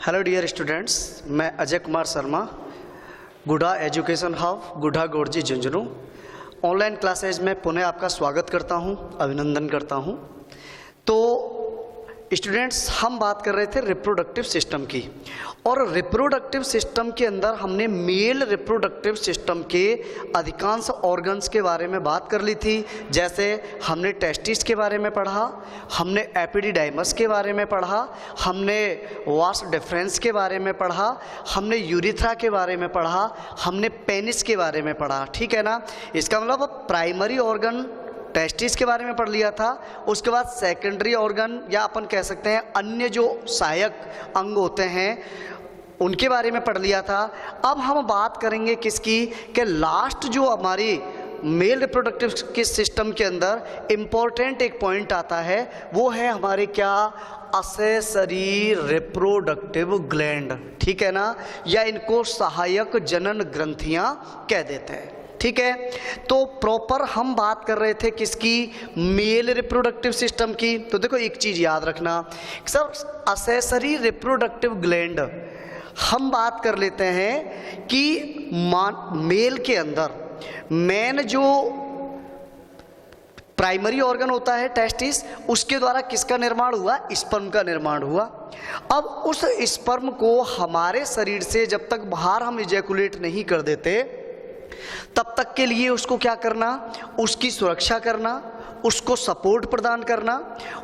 Hello dear students, मैं Ajay Kumar Sharma, Gudha education hub, Gudha Gorji Jhunjhunu online classes में पुनः आपका स्वागत करता हूं, अभिनंदन करता हूं। तो स्टूडेंट्स, हम बात कर रहे थे रिप्रोडक्टिव सिस्टम की, और रिप्रोडक्टिव सिस्टम के अंदर हमने मेल रिप्रोडक्टिव सिस्टम के अधिकांश ऑर्गन्स के बारे में बात कर ली थी। जैसे हमने टेस्टिस के बारे में पढ़ा, हमने एपिडिडाइमस के बारे में पढ़ा, हमने वास डिफरेंस के बारे में पढ़ा, हमने यूरिथ्रा के बारे में पढ़ा, हमने पेनिस के बारे में पढ़ा। ठीक है ना। इसका मतलब प्राइमरी ऑर्गन टेस्टिस के बारे में पढ़ लिया था। उसके बाद सेकेंडरी ऑर्गन या अपन कह सकते हैं अन्य जो सहायक अंग होते हैं उनके बारे में पढ़ लिया था। अब हम बात करेंगे किसकी, कि लास्ट जो हमारी मेल रिप्रोडक्टिव के सिस्टम के अंदर इम्पोर्टेंट एक पॉइंट आता है, वो है हमारे क्या, असेसरी रिप्रोडक्टिव ग्लैंड। ठीक है ना, या इनको सहायक जनन ग्रंथियां कह देते हैं। ठीक है। तो प्रॉपर हम बात कर रहे थे किसकी, मेल रिप्रोडक्टिव सिस्टम की। तो देखो एक चीज याद रखना सर, असेसरी रिप्रोडक्टिव ग्लैंड हम बात कर लेते हैं कि मेल के अंदर मेन जो प्राइमरी ऑर्गन होता है टेस्टिस, उसके द्वारा किसका निर्माण हुआ, स्पर्म का निर्माण हुआ। अब उस स्पर्म को हमारे शरीर से जब तक बाहर हम इजैकुलेट नहीं कर देते तब तक के लिए उसको क्या करना, उसकी सुरक्षा करना, उसको सपोर्ट प्रदान करना,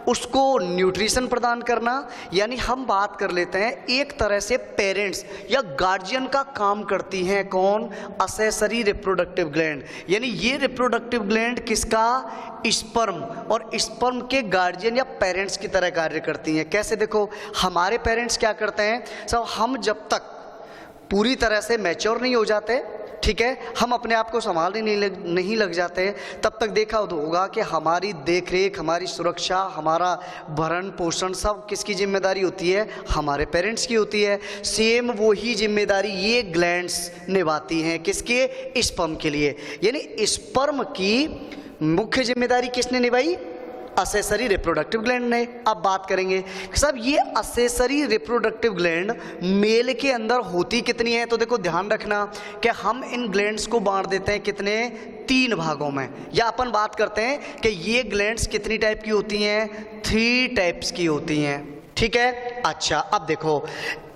उसको न्यूट्रिशन प्रदान करना। यानी हम बात कर लेते हैं एक तरह से पेरेंट्स या गार्जियन का काम करती हैं कौन, असेसरी रिप्रोडक्टिव ग्लैंड। यानी ये रिप्रोडक्टिव ग्लैंड किसका, स्पर्म, और स्पर्म के गार्जियन या पेरेंट्स की तरह कार्य करती हैं। कैसे, देखो हमारे पेरेंट्स क्या करते हैं सब, हम जब तक पूरी तरह से मैच्योर नहीं हो जाते, ठीक है, हम अपने आप को संभालने नहीं लग जाते, तब तक देखा होगा कि हमारी देखरेख, हमारी सुरक्षा, हमारा भरण पोषण सब किसकी जिम्मेदारी होती है, हमारे पेरेंट्स की होती है। सेम वही जिम्मेदारी ये ग्लैंड्स निभाती हैं किसके, स्पर्म के लिए। यानी स्पर्म की मुख्य जिम्मेदारी किसने निभाई, असेसरी रिप्रोडक्टिव ग्लैंड ने। अब बात करेंगे सब ये असेसरी रिप्रोडक्टिव ग्लैंड मेल के अंदर होती कितनी है। तो देखो ध्यान रखना कि हम इन ग्लैंड्स को बांट देते हैं कितने, 3 भागों में, या अपन बात करते हैं कि ये ग्लैंड्स कितनी टाइप की होती हैं, 3 टाइप्स की होती हैं। ठीक है। अच्छा, अब देखो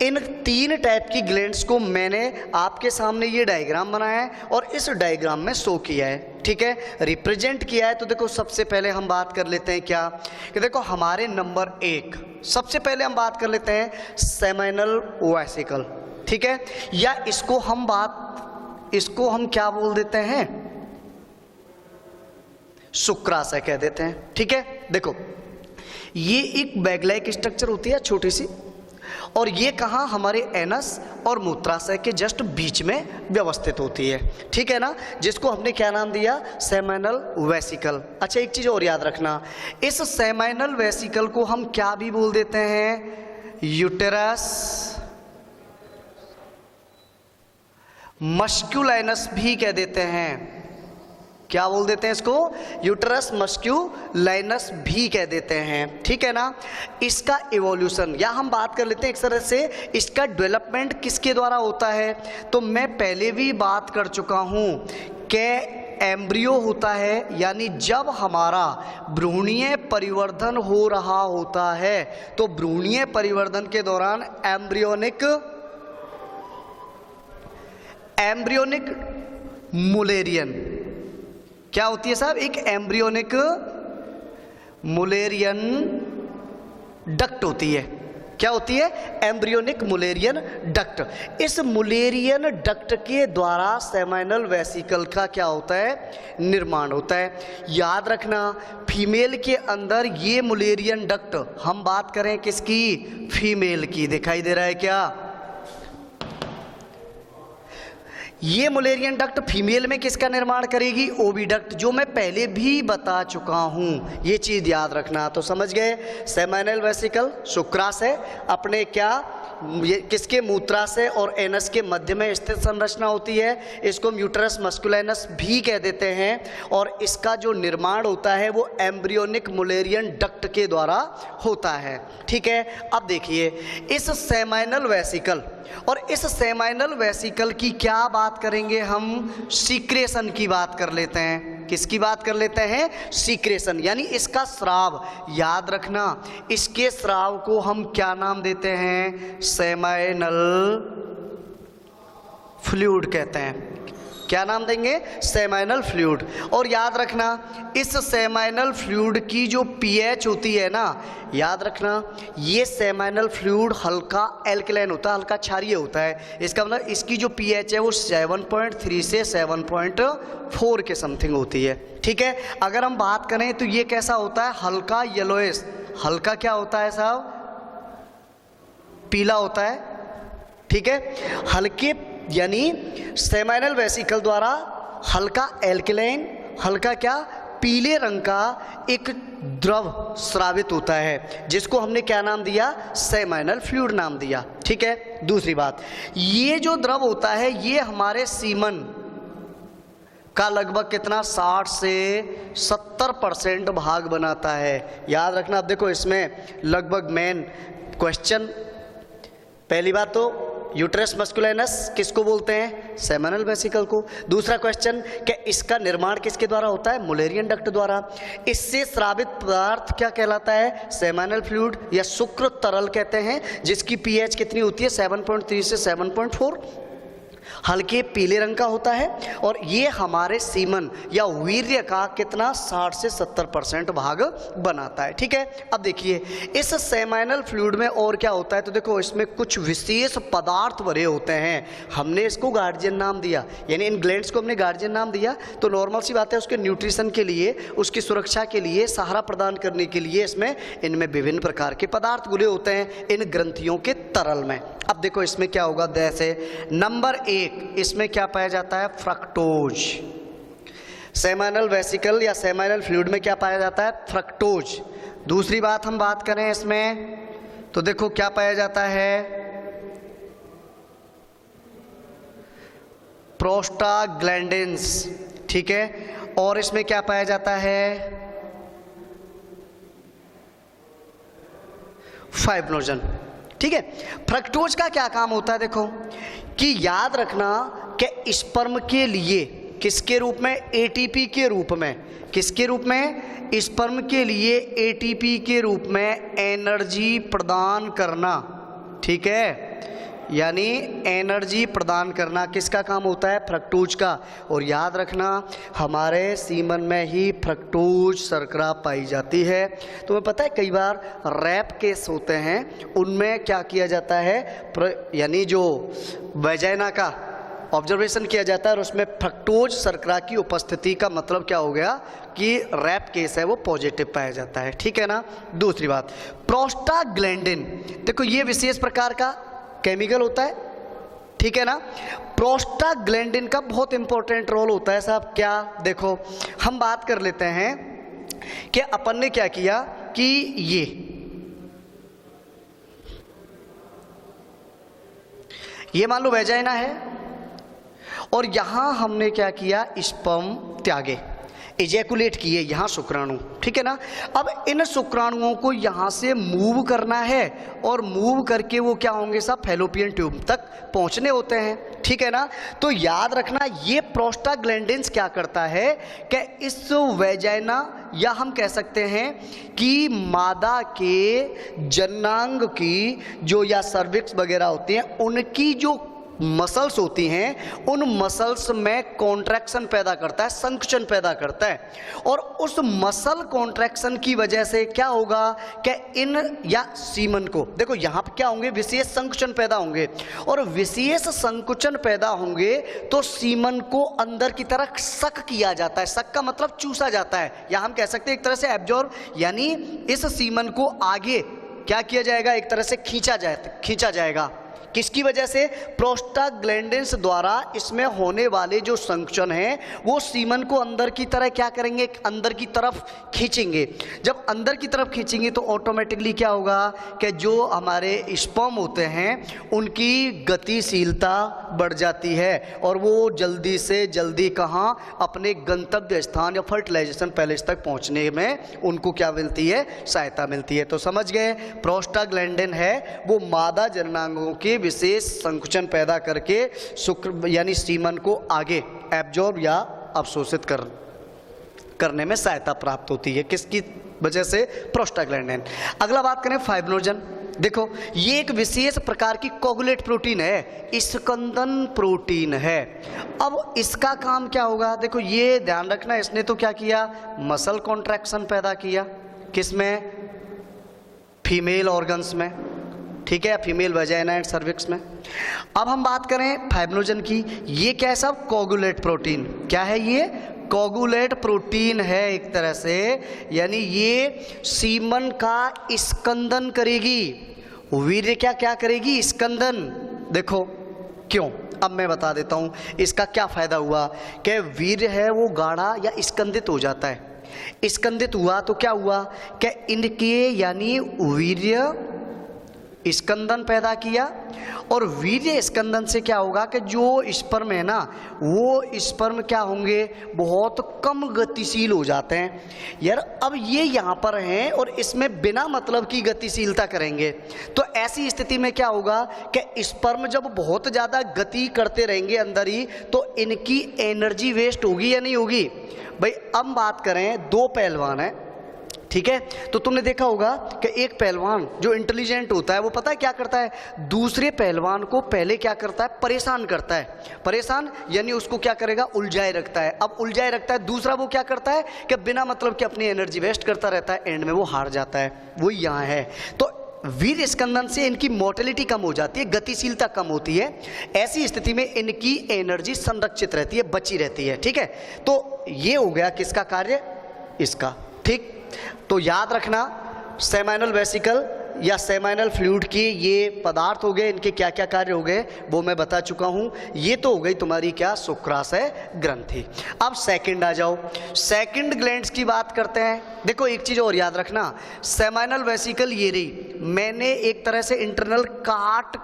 इन 3 टाइप की ग्लैंड्स को मैंने आपके सामने ये डायग्राम बनाया है और इस डायग्राम में शो किया है, ठीक है, रिप्रेजेंट किया है। तो देखो सबसे पहले हम बात कर लेते हैं क्या, कि देखो हमारे नंबर 1 सबसे पहले हम बात कर लेते हैं सेमिनल वेसिकल। ठीक है, या इसको हम क्या बोल देते हैं, शुक्राशय कह देते हैं। ठीक है। देखो ये एक बैग लाइक स्ट्रक्चर होती है छोटी सी, और ये कहाँ, हमारे एनस और मूत्राशय के जस्ट बीच में व्यवस्थित होती है। ठीक है ना, जिसको हमने क्या नाम दिया, सेमिनल वेसिकल। अच्छा, एक चीज और याद रखना, इस सेमिनल वेसिकल को हम क्या भी बोल देते हैं, यूटेरस मस्क्यूलाइनस भी कह देते हैं। क्या बोल देते हैं इसको, यूटेरस मस्क्यूलाइनस भी कह देते हैं। ठीक है ना। इसका इवोल्यूशन, या हम बात कर लेते हैं एक तरह से इसका डेवलपमेंट किसके द्वारा होता है। तो मैं पहले भी बात कर चुका हूं कि एम्ब्रियो होता है, यानी जब हमारा भ्रूणीय परिवर्धन हो रहा होता है तो भ्रूणीय परिवर्धन के दौरान एम्ब्रियोनिक मुलेरियन क्या होती है साहब, एक एम्ब्रियोनिक मुलेरियन डक्ट होती है। क्या होती है, एम्ब्रियोनिक मुलेरियन डक्ट। इस मुलेरियन डक्ट के द्वारा सेमिनल वेसिकल का क्या होता है, निर्माण होता है। याद रखना, फीमेल के अंदर ये मुलेरियन डक्ट, हम बात करें किसकी, फीमेल की, दिखाई दे रहा है क्या, ये मुलेरियन डक्ट फीमेल में किसका निर्माण करेगी, ओविडक्ट, जो मैं पहले भी बता चुका हूं, ये चीज याद रखना। तो समझ गए, सेमिनल वेसिकल शुक्राशय अपने क्या ये किसके मूत्राशय और एनस के मध्य में स्थित संरचना होती है। इसको हम यूट्रस मस्कुलिनस भी कह देते हैं। और इसका जो निर्माण होता है वो एम्ब्रियोनिक मुलेरियन डक्ट के द्वारा होता है। ठीक है, अब देखिए इस सेमाइनल वेसिकल और इस सेमाइनल वेसिकल की क्या बात करेंगे हम, सीक्रेशन की बात कर लेते हैं। किसकी बात कर लेते हैं, सीक्रेशन, यानी इसका स्राव। याद रखना इसके स्राव को हम क्या नाम देते हैं, सेमाइनल फ्लूइड कहते हैं। क्या नाम देंगे, सेमाइनल फ्लूइड। और याद रखना इस सेमाइनल फ्लूइड की जो पीएच होती है ना, याद रखना ये सेमाइनल फ्लूइड हल्का एल्कलाइन होता है, हल्का क्षारीय होता है। इसका मतलब इसकी जो पीएच है वो 7.3 से 7.4 के समथिंग होती है। ठीक है, अगर हम बात करें तो ये कैसा होता है, हल्का येलोइश। हल्का क्या होता है साहब, पीला होता है। ठीक है, हल्के यानी सेमाइनल वेसिकल द्वारा हल्का एल्कलाइन, हल्का क्या, पीले रंग का एक द्रव स्रावित होता है, जिसको हमने क्या नाम दिया, सेमाइनल फ्लूइड नाम दिया। ठीक है, दूसरी बात, ये जो द्रव होता है ये हमारे सीमन का लगभग कितना, 60 से 70% भाग बनाता है। याद रखना। अब देखो इसमें लगभग मेन क्वेश्चन, पहली बात तो यूट्रस मस्कुलिनस किसको बोलते हैं, सेमाइनल वेसिकल को। दूसरा क्वेश्चन कि इसका निर्माण किसके द्वारा होता है, मुलेरियन डक्ट द्वारा। इससे स्रावित पदार्थ क्या कहलाता है, सेमाइनल फ्लूइड या शुक्र तरल कहते हैं, जिसकी पीएच कितनी होती है, 7.3 से 7.4, हल्के पीले रंग का होता है। और ये हमारे सीमन या वीर्य का कितना, 60 से 70% भाग बनाता है। ठीक है, अब देखिए इस सेमाइनल फ्लूइड में और क्या होता है, तो देखो इसमें कुछ विशेष पदार्थ भरे होते हैं। हमने इसको गार्जियन नाम दिया, यानी इन ग्लैंड्स को हमने गार्जियन नाम दिया, तो नॉर्मल सी बात है उसके न्यूट्रिशन के लिए, उसकी सुरक्षा के लिए, सहारा प्रदान करने के लिए इसमें इनमें विभिन्न प्रकार के पदार्थ घुले होते हैं इन ग्रंथियों के तरल में। अब देखो इसमें क्या होगा, जैसे नंबर 1 इसमें क्या पाया जाता है, फ्रक्टोज। सेमाइनल वेसिकल या सेमाइनल फ्लूइड में क्या पाया जाता है, फ्रक्टोज। दूसरी बात हम बात करें इसमें तो देखो क्या पाया जाता है, प्रोस्टाग्लैंडिन्स। ठीक है, और इसमें क्या पाया जाता है, फाइब्रोजन। ठीक है, फ्रक्टोज का क्या काम होता है, देखो कि याद रखना कि स्पर्म के लिए किसके रूप में, एटीपी के रूप में, किसके रूप में, स्पर्म के लिए एटीपी के रूप में एनर्जी प्रदान करना। ठीक है, यानी एनर्जी प्रदान करना किसका काम होता है, फ्रक्टोज का। और याद रखना हमारे सीमन में ही फ्रक्टोज शर्करा पाई जाती है। तुम्हें पता है कई बार रैप केस होते हैं, उनमें क्या किया जाता है, यानी जो वैजाइना का ऑब्जर्वेशन किया जाता है और उसमें फ्रक्टोज शर्करा की उपस्थिति का मतलब क्या हो गया कि रैप केस है वो पॉजिटिव पाया जाता है। ठीक है ना। दूसरी बात, प्रोस्टाग्लैंडिन, देखो ये विशेष प्रकार का केमिकल होता है। ठीक है ना, प्रोस्टाग्लैंडिन का बहुत इंपॉर्टेंट रोल होता है साहब। क्या, देखो हम बात कर लेते हैं कि अपन ने क्या किया कि ये मान लो वैजाइना है और यहां हमने क्या किया, स्पर्म त्यागे, इजैकुलेट किए यहाँ शुक्राणु। ठीक है ना, अब इन शुक्राणुओं को यहाँ से मूव करना है और मूव करके वो क्या होंगे सब, फैलोपियन ट्यूब तक पहुँचने होते हैं। ठीक है ना, तो याद रखना ये प्रोस्टाग्लैंडिन्स क्या करता है कि इस वैजाइना या हम कह सकते हैं कि मादा के जननांग की जो या सर्विक्स वगैरह होती हैं उनकी जो मसल्स होती हैं उन मसल्स में कॉन्ट्रैक्शन पैदा करता है, संकुचन पैदा करता है। और उस मसल कॉन्ट्रैक्शन की वजह से क्या होगा कि इन या सीमन को देखो यहाँ पे क्या होंगे, विशेष संकुचन पैदा होंगे। और विशेष संकुचन पैदा होंगे तो सीमन को अंदर की तरफ सक किया जाता है। सक का मतलब चूसा जाता है, या हम कह सकते हैं एक तरह से एब्जॉर्ब, यानी इस सीमन को आगे क्या किया जाएगा, एक तरह से खींचा जाएगा। किसकी वजह से? प्रोस्टाग्लैंडिन्स द्वारा इसमें होने वाले जो संकुचन हैं वो सीमन को अंदर की तरह क्या करेंगे? अंदर की तरफ खींचेंगे। जब अंदर की तरफ खींचेंगे तो ऑटोमेटिकली क्या होगा कि जो हमारे स्पर्म होते हैं उनकी गतिशीलता बढ़ जाती है और वो जल्दी से जल्दी कहाँ? अपने गंतव्य स्थान या फर्टिलाइजेशन पैलेस तक पहुंचने में उनको क्या मिलती है? सहायता मिलती है। तो समझ गए, प्रोस्टाग्लैंडिन है वो मादा जननांगों के विशेष संकुचन पैदा करके शुक्र यानी सीमन को आगे एब्जॉर्ब या अवशोषित करने में सहायता प्राप्त होती है। किसकी वजह से? प्रोस्टाग्लैंडिन। अगला बात करें फाइब्रिनोजन। देखो ये एक विशेष प्रकार की कोगुलेट प्रोटीन है, स्कंदन प्रोटीन है। अब इसका काम क्या होगा? देखो ये ध्यान रखना, इसने तो क्या किया? मसल कॉन्ट्रैक्शन पैदा किया। किसमें? फीमेल ऑर्गन्स में, ठीक है, फीमेल वजाइना एंड सर्विक्स में। अब हम बात करें फाइब्रिनोजन की। ये क्या है सब? Coagulate protein. क्या है ये? कोगुलेट प्रोटीन है एक तरह से, यानी ये सीमन का स्कंदन करेगी। वीर्य क्या क्या करेगी? स्कंदन। देखो क्यों, अब मैं बता देता हूं इसका क्या फायदा हुआ कि वीर्य है वो गाढ़ा या स्कंदित हो जाता है। स्कंदित हुआ तो क्या हुआ कि इनके यानी वीर्य स्कंदन पैदा किया, और वीर्य स्कंदन से क्या होगा कि जो स्पर्म है ना वो स्पर्म क्या होंगे? बहुत कम गतिशील हो जाते हैं। यार अब ये यहाँ पर हैं और इसमें बिना मतलब की गतिशीलता करेंगे, तो ऐसी स्थिति में क्या होगा कि स्पर्म जब बहुत ज़्यादा गति करते रहेंगे अंदर ही, तो इनकी एनर्जी वेस्ट होगी या नहीं होगी? भाई अब बात करें, दो पहलवान हैं, ठीक है, तो तुमने देखा होगा कि एक पहलवान जो इंटेलिजेंट होता है वो पता है क्या करता है? दूसरे पहलवान को पहले क्या करता है? परेशान करता है। परेशान यानी उसको क्या करेगा? उलझाए रखता है। अब उलझाए रखता है, दूसरा वो क्या करता है कि बिना मतलब कि अपनी एनर्जी वेस्ट करता रहता है, एंड में वो हार जाता है। वो यहाँ है। तो वीर्य स्कंदन से इनकी मोटिलिटी कम हो जाती है, गतिशीलता कम होती है। ऐसी स्थिति में इनकी एनर्जी संरक्षित रहती है, बची रहती है, ठीक है। तो ये हो गया किसका कार्य? इसका, ठीक। तो याद रखना सेमाइनल वेसिकल या सेमाइनल फ्लूइड की ये पदार्थ हो गए, इनके क्या क्या कार्य हो गए वो मैं बता चुका हूं। ये तो हो गई तुम्हारी क्या? शुक्राशय ग्रंथि। अब सेकंड आ जाओ, सेकंड ग्लैंड्स की बात करते हैं। देखो एक चीज और याद रखना, सेमाइनल वेसिकल ये रही, मैंने एक तरह से इंटरनल काट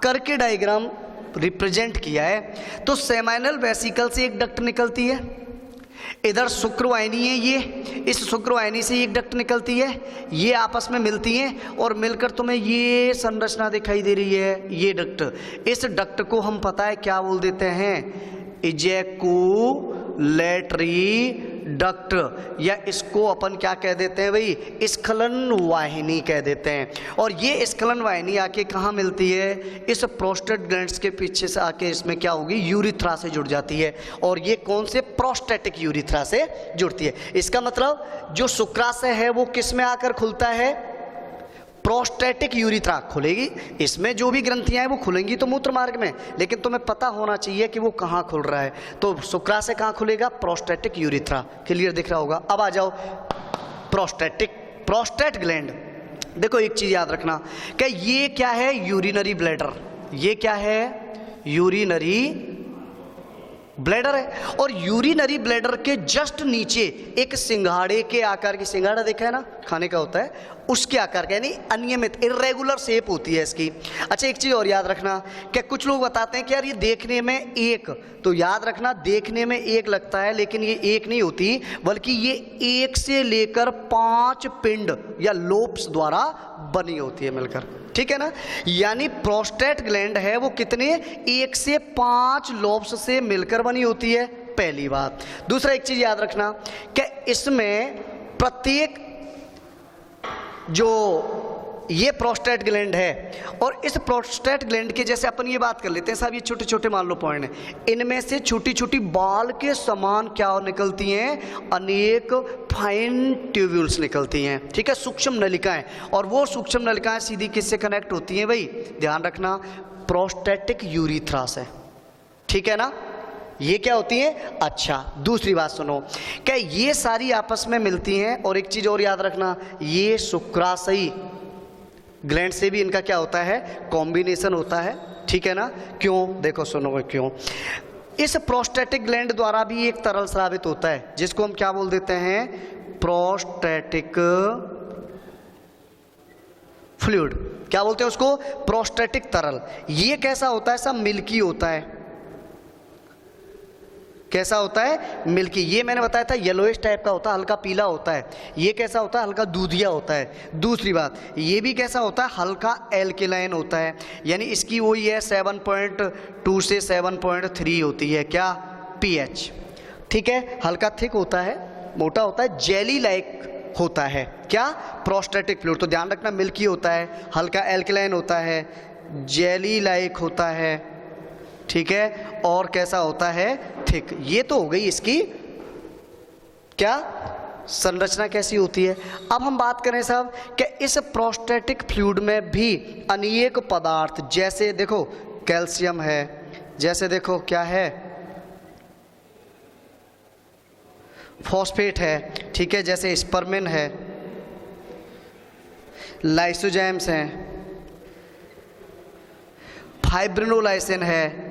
करके डायग्राम रिप्रेजेंट किया है। तो सेमाइनल वेसिकल से एक डक्ट निकलती है, इधर शुक्रवाहिनी है, ये इस शुक्रवाहिनी से एक डक्ट निकलती है, ये आपस में मिलती हैं और मिलकर तुम्हें ये संरचना दिखाई दे रही है, ये डक्ट। इस डक्ट को हम पता है क्या बोल देते हैं? इजैकुलेटरी डक्ट, या इसको अपन क्या कह देते हैं भाई? स्खलन वाहिनी कह देते हैं। और ये स्खलन वाहिनी आके कहाँ मिलती है? इस प्रोस्टेट ग्लैंड्स के पीछे से आके इसमें क्या होगी? यूरिथ्रा से जुड़ जाती है। और ये कौन से? प्रोस्टेटिक यूरिथ्रा से जुड़ती है। इसका मतलब जो शुक्राशय है वो किस में आकर खुलता है? प्रोस्टेटिक यूरिथ्रा खुलेगी। इसमें जो भी ग्रंथियां हैं वो खुलेंगी तो मूत्र मार्ग में, लेकिन तुम्हें पता होना चाहिए कि वो कहाँ खुल रहा है। तो शुक्राशय कहाँ खुलेगा? Prostatic urethra. क्लियर दिख रहा होगा। अब आ जाओ प्रोस्टेट ग्लैंड। देखो एक चीज याद रखना कि ये क्या है? Urinary bladder. ये क्या है? यूरिनरी ब्लैडर है। और यूरिनरी ब्लैडर के जस्ट नीचे एक सिंघाड़े के आकार की, सिंघाड़ा देखा है ना, खाने का होता है, उसके आकार का, यानी अनियमित इर्रेगुलर शेप होती है इसकी। अच्छा एक चीज़ और याद रखना कि कुछ लोग बताते हैं कि यार ये देखने में एक, तो याद रखना देखने में एक लगता है लेकिन ये एक नहीं होती, बल्कि ये 1 से लेकर 5 पिंड या लोब्स द्वारा बनी होती है मिलकर, ठीक है ना। यानी प्रोस्टेट ग्लैंड है वो कितने? 1 से 5 लोब्स से मिलकर बनी होती है, पहली बात। दूसरा एक चीज याद रखना कि इसमें प्रत्येक जो ये प्रोस्टेट ग्लैंड है, और इस प्रोस्टेट ग्लैंड के जैसे अपन ये बात कर लेते हैं साहब, ये छोटे छोटे मान लो पॉइंट हैं, इनमें से छोटी छोटी बाल के समान क्या निकलती हैं? अनेक फाइन ट्यूब्यूल्स निकलती हैं, ठीक है, सूक्ष्म नलिकाएं। और वो सूक्ष्म नलिकाएं सीधी किससे कनेक्ट होती हैं भाई? ध्यान रखना, प्रोस्टेटिक यूरिथ्रा से, ठीक है ना। ये क्या होती है? अच्छा दूसरी बात सुनो, क्या ये सारी आपस में मिलती हैं। और एक चीज और याद रखना, ये शुक्राशयी ग्लैंड से भी इनका क्या होता है? कॉम्बिनेशन होता है, ठीक है ना। क्यों, देखो सुनो क्यों। इस प्रोस्टेटिक ग्लैंड द्वारा भी एक तरल स्रावित होता है जिसको हम क्या बोल देते हैं, प्रोस्टेटिक फ्लूइड। क्या बोलते हैं उसको, प्रोस्टेटिक तरल। ये कैसा होता है, सब मिल्की होता है। कैसा होता है, मिल्की। ये मैंने बताया था येलोइश टाइप का होता है, हल्का पीला होता है। ये कैसा होता है, हल्का दूधिया होता है। दूसरी बात, ये भी कैसा होता है, हल्का एल्केलाइन होता है। यानी इसकी वही है 7.2 से 7.3 होती है क्या, पीएच। ठीक है, हल्का थिक होता है, मोटा होता है, जेली लाइक होता है क्या, प्रोस्टेटिक फ्लूइड। तो ध्यान रखना, मिल्की होता है, हल्का एल्केलाइन होता है, जेली लाइक होता है, ठीक है, और कैसा होता है, थिक। ये तो हो गई इसकी क्या संरचना कैसी होती है। अब हम बात करें साहब कि इस प्रोस्टेटिक फ्लूइड में भी अनेक पदार्थ, जैसे देखो कैल्शियम है, जैसे देखो क्या है, फॉस्फेट है, ठीक है, जैसे स्पर्मिन है, लाइसोजाइम्स हैं, फाइब्रिनोलाइसिन है,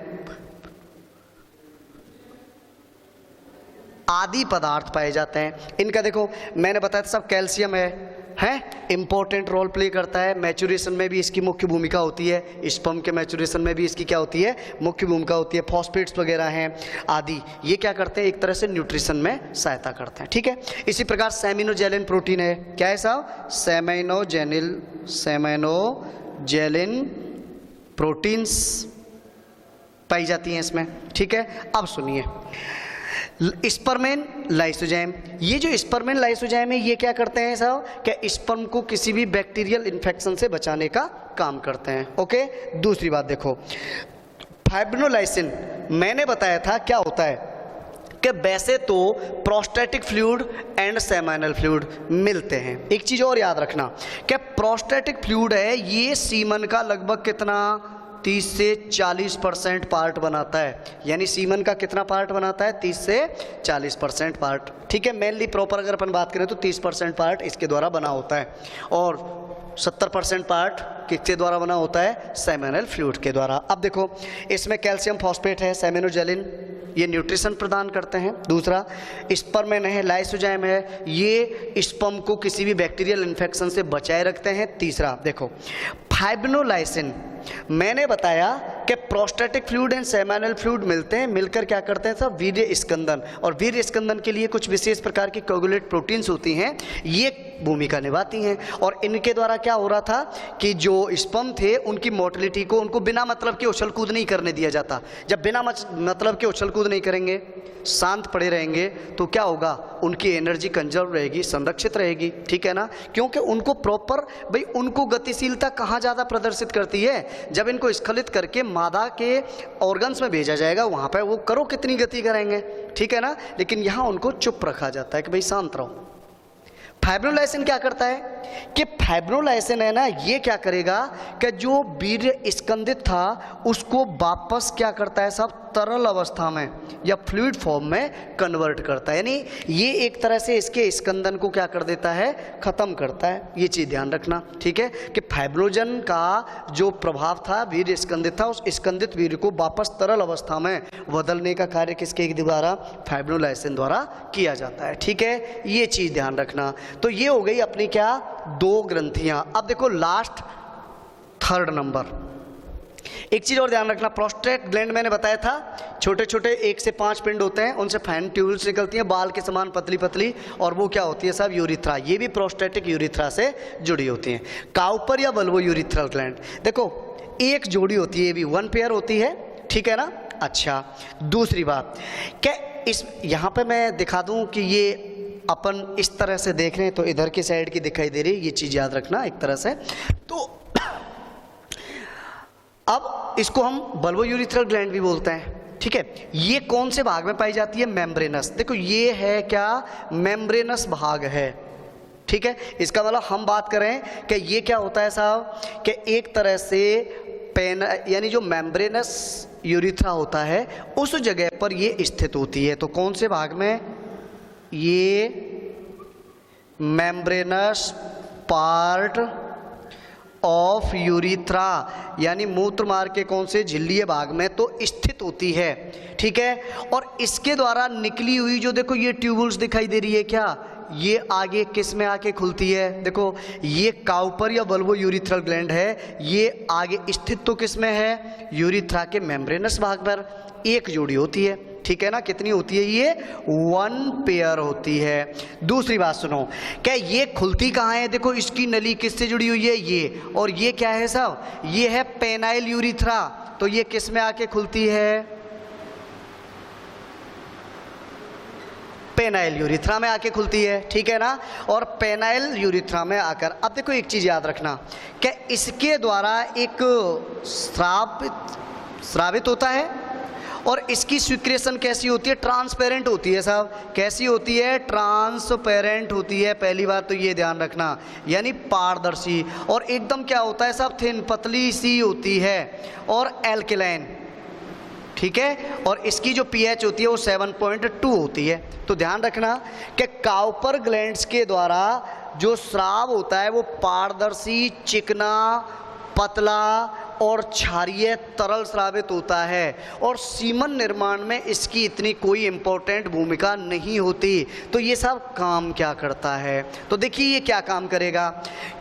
आदि पदार्थ पाए जाते हैं। इनका देखो मैंने बताया था सब कैल्शियम है इंपॉर्टेंट रोल प्ले करता है, मैच्योरेशन में भी इसकी मुख्य भूमिका होती है, स्पर्म के मैच्योरेशन में भी इसकी क्या होती है, मुख्य भूमिका होती है। फॉस्फेट्स वगैरह हैं आदि, ये क्या करते हैं, एक तरह से न्यूट्रिशन में सहायता करते हैं, ठीक है। इसी प्रकार सेमिनोजेलिन प्रोटीन है, क्या है साहब, सेमिनोजेलिन प्रोटीन्स पाई जाती हैं इसमें, ठीक है। अब सुनिए, स्पर्मेन लाइसोजाइम, ये जो स्पर्मेन लाइसोजाइम है ये क्या करते हैं साहब, कि स्पर्म को किसी भी बैक्टीरियल इन्फेक्शन से बचाने का काम करते हैं, ओके। दूसरी बात देखो, फाइब्रिनोलाइसिन मैंने बताया था क्या होता है, कि वैसे तो prostatic fluid and seminal fluid मिलते हैं। एक चीज और याद रखना कि प्रोस्टेटिक फ्लूइड है ये सीमन का लगभग कितना 30 से 40% पार्ट बनाता है। यानी सीमन का कितना पार्ट बनाता है, 30 से 40% पार्ट, ठीक है। मेनली प्रॉपर अगर अपन बात करें तो 30% पार्ट इसके द्वारा बना होता है, और 70% पार्ट किसके द्वारा बना होता है, सेमिनल फ्लूइड के द्वारा। अब देखो इसमें कैल्शियम फॉस्फेट है, सेमिनोजेलिन, ये न्यूट्रिशन प्रदान करते हैं। दूसरा स्पर्मेन है, लाइसोजाइम है, ये स्पर्म को किसी भी बैक्टीरियल इन्फेक्शन से बचाए रखते हैं। तीसरा देखो फाइब्रिनोलाइसिन, मैंने बताया कि prostatic fluid and seminal fluid मिलते हैं, मिलकर क्या करते हैं सब, वीर्य स्कंदन, और वीर्य स्कंदन के लिए कुछ विशेष प्रकार की कोगुलेट प्रोटीन्स होती हैं, ये भूमिका निभाती हैं। और इनके द्वारा क्या हो रहा था कि जो स्पर्म थे उनकी मोटिलिटी को, उनको बिना मतलब के उछल कूद नहीं करने दिया जाता। जब बिना मतलब के उछल कूद नहीं करेंगे, शांत पड़े रहेंगे, तो क्या होगा, उनकी एनर्जी कंजर्व रहेगी, संरक्षित रहेगी, ठीक है ना। क्योंकि उनको प्रॉपर, भाई उनको गतिशीलता कहाँ ज़्यादा प्रदर्शित करती है, जब इनको स्खलित करके मादा के ऑर्गन्स में भेजा जाएगा, वहाँ पर वो करो कितनी गति करेंगे, ठीक है ना। लेकिन यहाँ उनको चुप रखा जाता है कि भाई शांत रहो। फाइब्रिनोलाइसिन क्या करता है कि फाइब्रिनोलाइसिन है ना, ये क्या करेगा कि जो वीर्य स्कंदित था उसको वापस क्या करता है सब, तरल अवस्था में या फ्लूइड फॉर्म में कन्वर्ट करता है। यानी ये एक तरह से इसके स्कंदन को क्या कर देता है, खत्म करता है। ये चीज़ ध्यान रखना, ठीक है, कि फाइब्रिनोजन का जो प्रभाव था, वीर्य स्कंदित था, उस स्कंदित वीर्य को वापस तरल अवस्था में बदलने का कार्य किसके द्वारा, फाइब्रिनोलाइसिन द्वारा किया जाता है, ठीक है। ये चीज़ ध्यान रखना। तो ये हो गई अपनी क्या, दो ग्रंथियां। अब देखो लास्ट थर्ड नंबर, एक चीज और ध्यान रखना, प्रोस्टेट ग्लैंड मैंने बताया था छोटे छोटे 1 से 5 पिंड होते हैं, उनसे फाइन ट्यूब्स निकलती हैं बाल के समान पतली पतली, और वो क्या होती है सब, यूरिथ्रा। ये भी प्रोस्टेटिक यूरिथ्रा से जुड़ी होती हैं। काउपर या बल्बो यूरिथ्रल ग्लैंड, देखो एक जोड़ी होती है, ये भी 1 पेयर होती है, ठीक है ना। अच्छा, दूसरी बात क्या, इस यहाँ पे मैं दिखा दूं कि ये अपन इस तरह से देख रहे हैं तो इधर की साइड की दिखाई दे रही है, ये चीज़ याद रखना एक तरह से। तो अब इसको हम बल्बो यूरिथ्रल ग्लैंड भी बोलते हैं, ठीक है। ये कौन से भाग में पाई जाती है, मेम्ब्रेनस। देखो ये है क्या, मेम्ब्रेनस भाग है, ठीक है। इसका मतलब हम बात करें कि ये क्या होता है साहब, कि एक तरह से पेन, यानी जो मेम्ब्रेनस यूरिथ्रा होता है उस जगह पर ये स्थित होती है। तो कौन से भाग में, ये मेम्ब्रेनस पार्ट ऑफ यूरिथ्रा, यानी मूत्र मार्ग के कौन से झिल्लीय भाग में तो स्थित होती है, ठीक है। और इसके द्वारा निकली हुई जो देखो ये ट्यूबुल्स दिखाई दे रही है क्या, ये आगे किस में आके खुलती है, देखो ये काउपर या बल्बो यूरिथ्रल ग्लैंड है, ये आगे स्थित तो किस में है, यूरिथ्रा के मेम्ब्रेनस भाग पर एक जोड़ी होती है, ठीक है ना। कितनी होती है ये, 1 पेयर होती है। दूसरी बात सुनो, क्या ये खुलती कहाँ है, देखो इसकी नली किससे जुड़ी हुई है, ये, और ये क्या है साहब, ये है पेनाइल यूरिथ्रा, तो ये किस में आके खुलती है, पेनाइल यूरिथ्रा में आके खुलती है, ठीक है ना। और पेनाइल यूरिथ्रा में आकर, अब देखो एक चीज याद रखना, क्या इसके द्वारा एक स्रावित होता है, और इसकी स्वीक्रेशन कैसी होती है, ट्रांसपेरेंट होती है साहब, कैसी होती है, ट्रांसपेरेंट होती है। पहली बात तो ये ध्यान रखना, यानी पारदर्शी, और एकदम क्या होता है साहब, थिन, पतली सी होती है, और एल्केलाइन, ठीक है। और इसकी जो पीएच होती है वो 7.2 होती है। तो ध्यान रखना कि काउपर ग्लैंड्स के द्वारा जो स्राव होता है वो पारदर्शी, चिकना, पतला और क्षारीय तरल स्रावित होता है, और सीमन निर्माण में इसकी इतनी कोई इंपॉर्टेंट भूमिका नहीं होती। तो ये सब काम क्या करता है, तो देखिए ये क्या काम करेगा,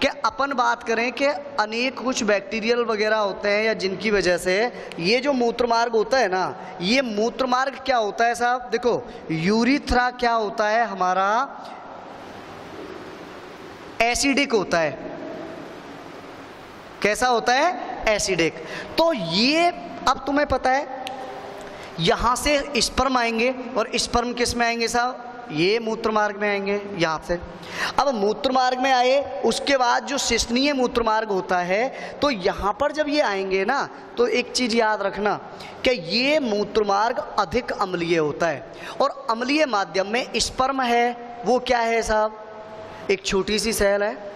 कि अपन बात करें कि अनेक कुछ बैक्टीरियल वगैरह होते हैं या जिनकी वजह से ये जो मूत्र मार्ग होता है ना, ये मूत्र मार्ग क्या होता है साहब, देखो यूरिथ्रा क्या होता है हमारा, एसिडिक होता है। कैसा होता है, एसिडिक। तो ये अब तुम्हें पता है यहां से स्पर्म आएंगे, और स्पर्म किस में आएंगे साहब, ये मूत्र मार्ग में आएंगे यहां से। अब मूत्र मार्ग में आए, उसके बाद जो शिश्नीय मूत्र मार्ग होता है, तो यहां पर जब ये आएंगे ना, तो एक चीज याद रखना कि ये मूत्र मार्ग अधिक अम्लीय होता है, और अम्लीय माध्यम में स्पर्म है वो क्या है साहब, एक छोटी सी सेल है।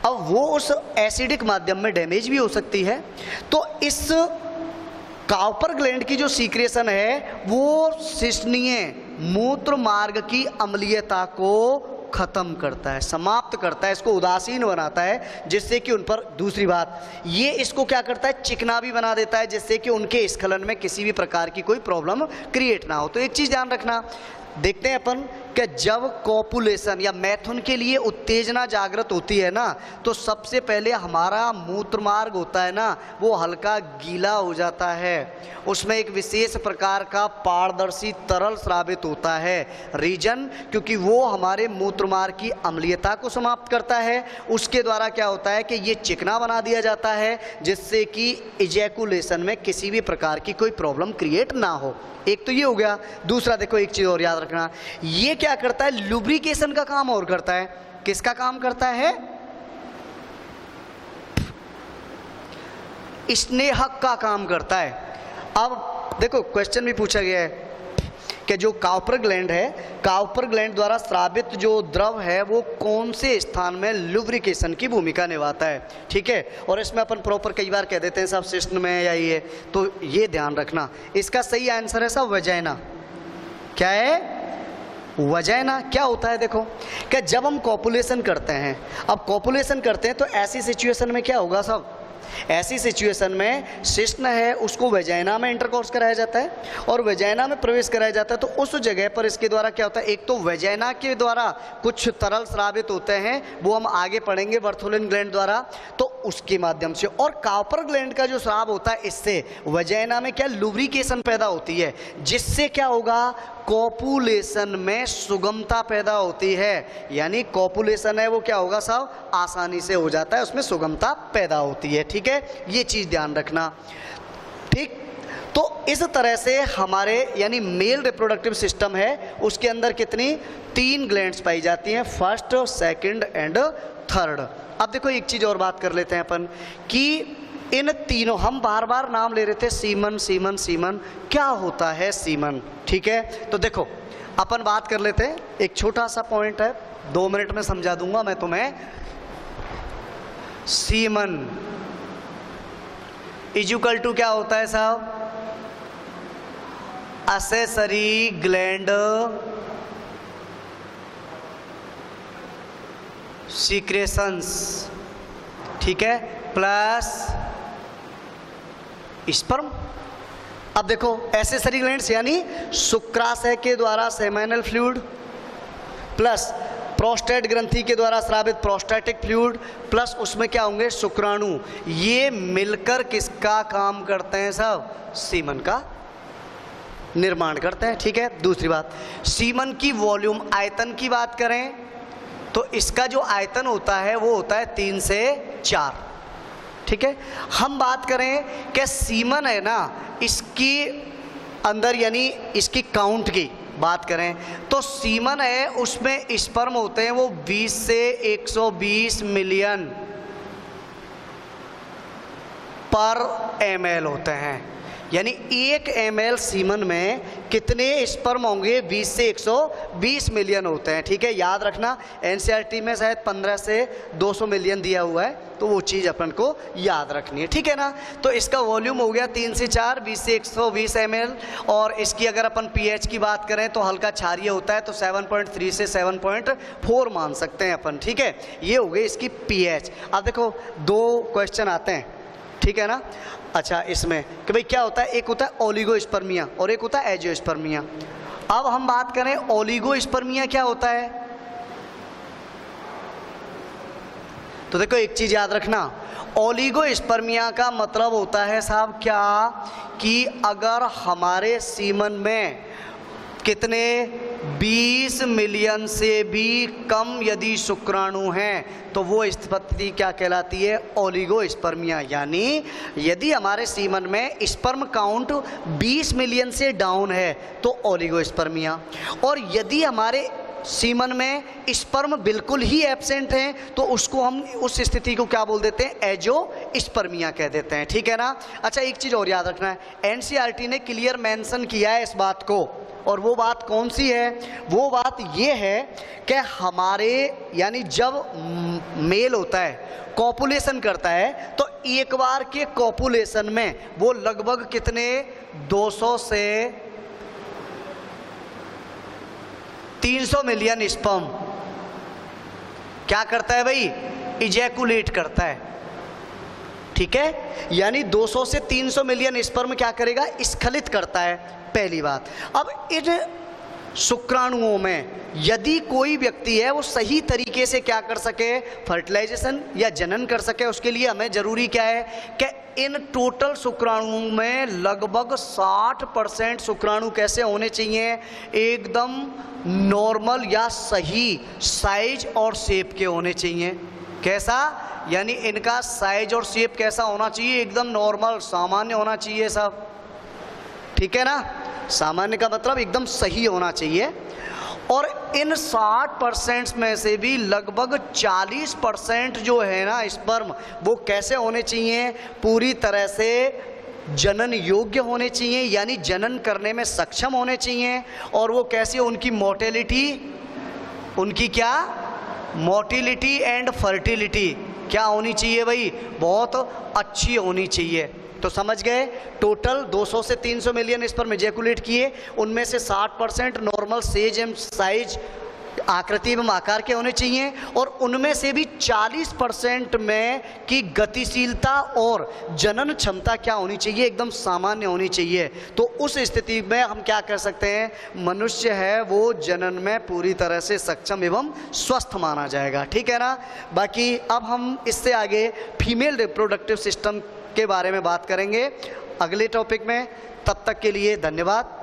अब वो उस एसिडिक माध्यम में डैमेज भी हो सकती है, तो इस काउपर ग्लैंड की जो सीक्रेशन है वो शिश्नीय मूत्र मार्ग की अम्लीयता को खत्म करता है, समाप्त करता है, इसको उदासीन बनाता है, जिससे कि उन पर, दूसरी बात ये इसको क्या करता है, चिकना भी बना देता है, जिससे कि उनके स्खलन में किसी भी प्रकार की कोई प्रॉब्लम क्रिएट ना हो। तो एक चीज़ ध्यान रखना, देखते हैं अपन कि जब कॉपुलेशन या मैथुन के लिए उत्तेजना जागृत होती है ना, तो सबसे पहले हमारा मूत्र मार्ग होता है ना, वो हल्का गीला हो जाता है, उसमें एक विशेष प्रकार का पारदर्शी तरल स्रावित होता है। रीजन, क्योंकि वो हमारे मूत्र मार्ग की अम्लीयता को समाप्त करता है। उसके द्वारा क्या होता है कि ये चिकना बना दिया जाता है, जिससे कि इजैकुलेशन में किसी भी प्रकार की कोई प्रॉब्लम क्रिएट ना हो। एक तो ये हो गया। दूसरा देखो एक चीज़ और याद रखना, ये क्या करता है, लुब्रिकेशन का काम और करता है। किसका काम करता है, स्नेहक का काम करता है। अब देखो क्वेश्चन भी पूछा गया है कि जो काउपर ग्लैंड है, काउपर ग्लैंड द्वारा स्रावित जो द्रव है वो कौन से स्थान में लुब्रिकेशन की भूमिका निभाता है, ठीक है। और इसमें अपन प्रॉपर कई बार कह देते हैं साहब शिश्न में या ये, तो ये ध्यान रखना। इसका सही आंसर है साहब वजाइना। क्या है, वजाइना। क्या होता है देखो, कि जब हम कॉपुलेशन करते हैं, अब कॉपुलेशन करते हैं तो ऐसी सिचुएशन में क्या होगा साहब, ऐसी सिचुएशन में शिश्न है उसको वेजाइना में इंटरकोर्स कराया जाता है, और वेजाइना में प्रवेश कराया जाता है। तो उस जगह पर इसके द्वारा क्या होता है, एक तो वेजाइना के द्वारा कुछ तरल स्रावित होते हैं, वो हम आगे पढ़ेंगे बर्थोलिन ग्लैंड द्वारा, तो उसके माध्यम से। और काउपर ग्लैंड का जो स्राव होता है, इससे वेजाइना में क्या लुब्रिकेशन पैदा होती है, जिससे क्या होगा, कॉपुलेशन में सुगमता पैदा होती है। यानी कॉपुलेशन है वो क्या होगा साहब, आसानी से हो जाता है, उसमें सुगमता पैदा होती है, ठीक है। ये चीज ध्यान रखना, ठीक। तो इस तरह से हमारे यानी मेल रिप्रोडक्टिव सिस्टम है, उसके अंदर कितनी, 3 ग्लैंड्स पाई जाती हैं, फर्स्ट, सेकंड एंड थर्ड। अब देखो एक चीज और बात कर लेते हैं अपन कि इन तीनों, हम बार बार नाम ले रहे थे सीमन सीमन सीमन, क्या होता है सीमन, ठीक है। तो देखो अपन बात कर लेते हैं, एक छोटा सा पॉइंट है, 2 मिनट में समझा दूंगा मैं तुम्हें। सीमन इक्वल टू क्या होता है साहब, असेसरी ग्लैंड सीक्रेशंस, ठीक है। Plus sperm. अब देखो एक्सेसरी ग्लैंड्स यानी शुक्राशय के द्वारा सेमिनल फ्लूइड प्लस प्रोस्टेट ग्रंथि के द्वारा स्रावित प्रोस्टैटिक फ्लूइड प्लस उसमें क्या होंगे शुक्राणु, ये मिलकर किसका काम करते हैं सब? सीमन का निर्माण करते हैं। ठीक है। दूसरी बात, सीमन की वॉल्यूम आयतन की बात करें तो इसका जो आयतन होता है वो होता है 3 से 4। ठीक है। हम बात करें कि सीमन है ना, इसकी अंदर यानी इसकी काउंट की बात करें तो सीमन है उसमें स्पर्म होते हैं वो 20 से 120 मिलियन पर ml होते हैं। यानी 1 ml सीमन में कितने स्पर्म होंगे? 20 से 120 मिलियन होते हैं। ठीक है। याद रखना एनसीईआरटी में शायद 15 से 200 मिलियन दिया हुआ है, तो वो चीज़ अपन को याद रखनी है। ठीक है ना। तो इसका वॉल्यूम हो गया 3 से 4, 20 से 120 ml। और इसकी अगर अपन pH की बात करें तो हल्का क्षारीय होता है, तो 7.3 से 7.4 मान सकते हैं अपन। ठीक है। ये हो गई इसकी pH। अब देखो 2 क्वेश्चन आते हैं। ठीक है ना। अच्छा, इसमें कि भाई क्या होता है, एक होता है ओलिगोस्पर्मिया और एक होता है एजियोस्पर्मिया। अब हम बात करें ओलिगोस्पर्मिया क्या होता है, तो देखो एक चीज याद रखना, ओलिगोस्पर्मिया का मतलब होता है साहब क्या, कि अगर हमारे सीमन में कितने 20 मिलियन से भी कम यदि शुक्राणु हैं तो वो स्थिति क्या कहलाती है? ओलिगोस्पर्मिया। यानी यदि हमारे सीमन में स्पर्म काउंट 20 मिलियन से डाउन है तो ओलिगोस्पर्मिया, और यदि हमारे सीमन में स्पर्म बिल्कुल ही एब्सेंट हैं तो उसको हम उस स्थिति को क्या बोल देते हैं? एजियोस्पर्मिया कह देते हैं। ठीक है ना। अच्छा, एक चीज़ और याद रखना है, एनसीईआरटी ने क्लियर मेंशन किया है इस बात को, और वो बात कौन सी है? वो बात ये है कि हमारे यानी जब मेल होता है कॉपुलेशन करता है तो एक बार के कॉपुलेशन में वो लगभग कितने 200 से 300 मिलियन स्पर्म क्या करता है भाई? इजैकुलेट करता है। ठीक है। यानी 200 से 300 मिलियन स्पर्म क्या करेगा? स्खलित करता है, पहली बात। अब इन शुक्राणुओं में यदि कोई व्यक्ति है वो सही तरीके से क्या कर सके? फर्टिलाइजेशन या जनन कर सके, उसके लिए हमें जरूरी क्या है कि इन टोटल शुक्राणुओं में लगभग 60% शुक्राणु कैसे होने चाहिए? एकदम नॉर्मल या सही साइज और शेप के होने चाहिए। कैसा? यानी इनका साइज और शेप कैसा होना चाहिए? एकदम नॉर्मल, सामान्य होना चाहिए सब। ठीक है ना। सामान्य का मतलब एकदम सही होना चाहिए। और इन 60% में से भी लगभग 40% जो है ना स्पर्म, वो कैसे होने चाहिए? पूरी तरह से जनन योग्य होने चाहिए, यानी जनन करने में सक्षम होने चाहिए। और वो कैसे? उनकी मोर्टेलिटी, उनकी क्या मोटिलिटी एंड फर्टिलिटी क्या होनी चाहिए भाई? बहुत अच्छी होनी चाहिए। तो समझ गए, टोटल 200 से 300 मिलियन स्पर्म इजैकुलेट किए, उनमें से 60% नॉर्मल सेज एवं साइज आकृति एवं आकार के होने चाहिए, और उनमें से भी 40% में की गतिशीलता और जनन क्षमता क्या होनी चाहिए? एकदम सामान्य होनी चाहिए। तो उस स्थिति में हम क्या कर सकते हैं? मनुष्य है वो जनन में पूरी तरह से सक्षम एवं स्वस्थ माना जाएगा। ठीक है ना। बाकी अब हम इससे आगे फीमेल रिप्रोडक्टिव सिस्टम के बारे में बात करेंगे अगले टॉपिक में। तब तक के लिए धन्यवाद।